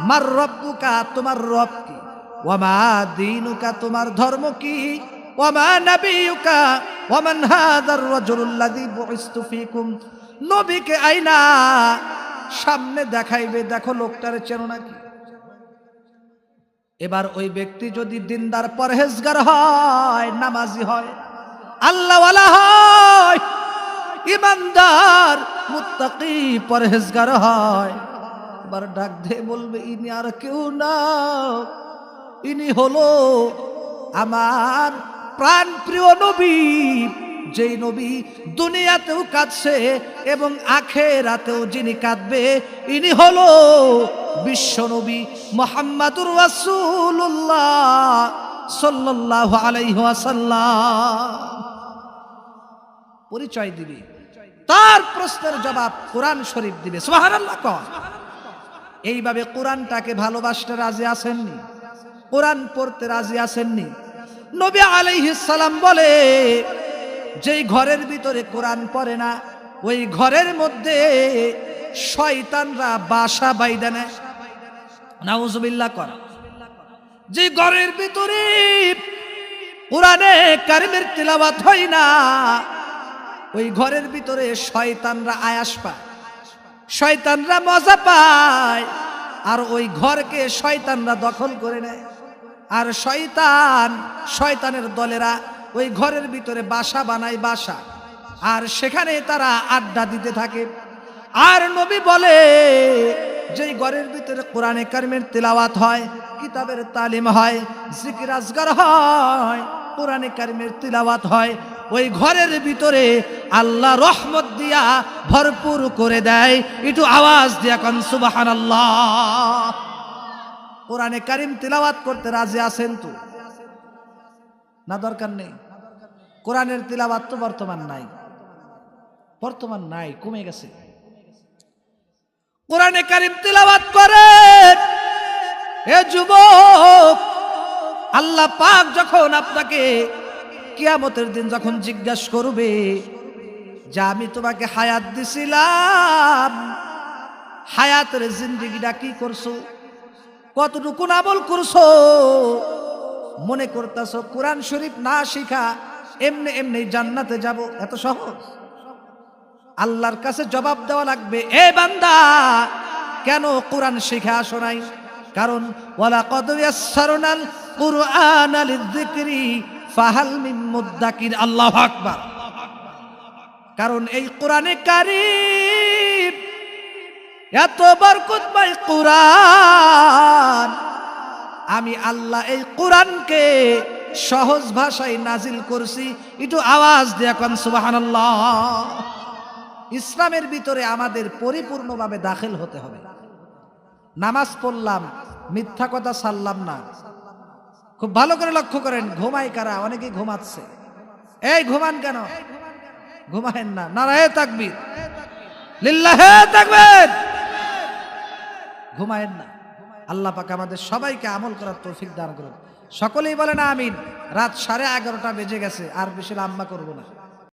মার রব্বুকা, তোমার রব কি, ওয়া মা দীনুকা, তোমার ধর্ম কি, ওয়া মা নাবিয়ুকা, ওয়া মান হাযার রাজুলুল্লাযী বুইসতু ফীকুম। নবীকে আইনা সামনে দেখাইবে, দেখো লোকটারে চেনো নাকি। এবার ওই ব্যক্তি যদি দিনদার পরহেজগার হয়, নামাজি হয়, আল্লাহওয়ালা হয়, ইমানদার মুত্তাকি পরহেজগার হয়, এবার ডাক দিয়ে বলবে ইনি আর কেউ না, ইনি হলো আমার প্রাণ প্রিয় নবী, যেই নবী দুনিয়াতেও কাঁদছে এবং আখিরাতেও যিনি কাঁদবে, ইনি হলো বিশ্ব নবী মুহাম্মাদুর রাসূলুল্লাহ সাল্লাল্লাহু আলাইহি ওয়াসাল্লাম। পরিচয় দিবে, তার প্রশ্নের জবাব কোরআন শরীফ দিবে। সুবহানাল্লাহ কন। এইভাবে কোরআনটাকে ভালোবাসতে রাজি আছেননি? কোরআন পড়তে রাজি আছেননি? নবী আলাইহিস সালাম বলে, যেই ঘরের ভিতরে কোরআন পড়ে না, ওই ঘরের মধ্যে শয়তানরা বাসা বাইধা নেয়। নাউজুবিল্লাহ কর। যে ঘরের ভিতরে কোরআনে কারিমের তিলাওয়াত হয় না, ওই ঘরের ভিতরে শয়তানরা আয়াস পায়, শয়তানরা মজা পায়, আর ওই ঘরকে শয়তানরা দখল করে নেয়। আর শয়তানের দলেরা ওই ঘরের ভিতরে বাসা বানায়, বাসা, আর সেখানে তারা আড্ডা দিতে থাকে। আর নবী বলে, যেই ঘরের ভিতরে কোরআনে কারিমের তিলাওয়াত হয়, কিতাবের তালিম হয়, জিকির আজগার হয়, কোরআনে কারিমের তিলাওয়াত হয়, ওই ঘরের ভিতরে আল্লাহ রহমত দিয়া ভরপুর করে দেয়। একটু আওয়াজ দিয়া কোন সুবহানাল্লাহ। কোরআনে কারিম তিলাওয়াত করতে রাজি আছেন তো? না, দরকার নেই। কোরআনের তিলাওয়াত তো বর্তমান নাই, কমে গেছে। কোরআনে কারিম তিলাওয়াত করেন এ যুবক, আল্লাহ পাক যখন আপনাকে কিয়ামতের দিন যখন জিজ্ঞাসা করবে যে আমি তোমাকে হায়াত দিছিলাম, হায়াতের জিন্দেগিটা কি করছো, কতটুকু আমল করছো, মনে করতেছো কোরআন শরীফ না শিখা এমনি এমনি জান্নাতে যাব, এত সহজ? আল্লাহর কাছে জবাব দেওয়া লাগবে, এ বান্দা কেন কোরআন শিখে আসো নাই? কারণ ওয়ালাকাদ ইয়াসসারনাল কুরআনা লিযিকরি ফাহাল মিন মুদ্দাকির। আল্লাহু আকবার। কারণ এই কোরআনে কারীম এত বরকতময় কোরআন, আমি আল্লাহ এই কোরআনকে সহজ ভাষায় নাজিল করছি। একটু আওয়াজ দিয়ে কোন সুবহানাল্লাহ। ইসলামের ভিতরে আমাদের পরিপূর্ণভাবে দাখিল হতে হবে। নামাজ পড়লাম, মিথ্যা কথা ছাড়লাম না। খুব ভালো করে লক্ষ্য করেন, ঘুমাই কারা? অনেকেই ঘুমাচ্ছে। এই ঘুমান কেন? ঘুমায়েন না। নারায়ে তাকবীর, লিল্লাহে তাকবীর। ঘুমায়েন না। আল্লাহ পাক আমাদের সবাইকে আমল করার তৌফিক দান করুন। সকলেই বলেন আমিন। রাত 11:30 বেজে গেছে, আর বেশি লম্বা করব না।